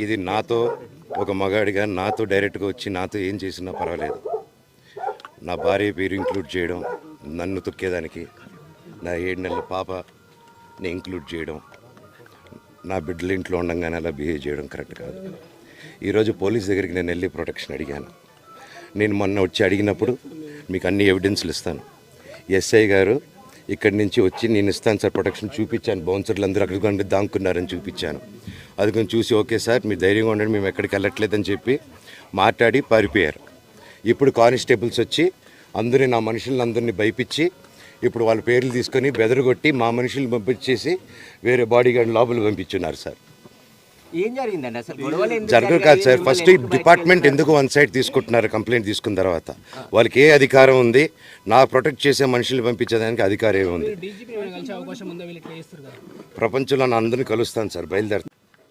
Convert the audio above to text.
ఇది నాతో ఒక మగాడిగా నాతో డైరెక్ట్గా వచ్చి నాతో ఏం చేసినా పర్వాలేదు. నా భార్య పేరు ఇంక్లూడ్ చేయడం, నన్ను తొక్కేదానికి, నా 7 నెలల పాపని ఇంక్లూడ్ చేయడం, నా బిడ్డల ఇంట్లో ఉండగానే అలా బిహేవ్ చేయడం కరెక్ట్ కాదు. ఈరోజు పోలీస్ దగ్గరికి నేను వెళ్ళి ప్రొటెక్షన్ అడిగాను. నేను మొన్న వచ్చి అడిగినప్పుడు మీకు అన్ని ఎవిడెన్స్లు ఇస్తాను. ఎస్ఐ గారు ఇక్కడి నుంచి వచ్చి నేను ఇస్తాను సార్ ప్రొటెక్షన్ చూపించాను. బౌన్సర్లు అందరూ అక్కడికి దాక్కున్నారని చూపించాను. అది కొంచెం చూసి ఓకే సార్ మీరు ధైర్యంగా ఉండండి, మేము ఎక్కడికి వెళ్ళట్లేదని చెప్పి మాట్లాడి పారిపోయారు. ఇప్పుడు కానిస్టేబుల్స్ వచ్చి అందరూ నా మనుషులందరినీ భయపించి ఇప్పుడు వాళ్ళ పేర్లు తీసుకొని బెదరగొట్టి మా మనుషులు పంపించేసి వేరే బాడీ గార్డ్ లోపల పంపించున్నారు సార్. ఏం జరిగిందండి అసలు? గొడవలు జరగదు కాదు సార్. ఫస్ట్ ఈ డిపార్ట్మెంట్ ఎందుకు వన్ సైడ్ తీసుకుంటున్నారు? కంప్లైంట్ తీసుకున్న తర్వాత వాళ్ళకి ఏ అధికారం ఉంది? నా ప్రొటెక్ట్ చేసే మనుషులు పంపించేదానికి అధికారం ఏముంది? ప్రపంచంలో నా అందరినీ కలుస్తాను సార్, బయలుదేరుతాను.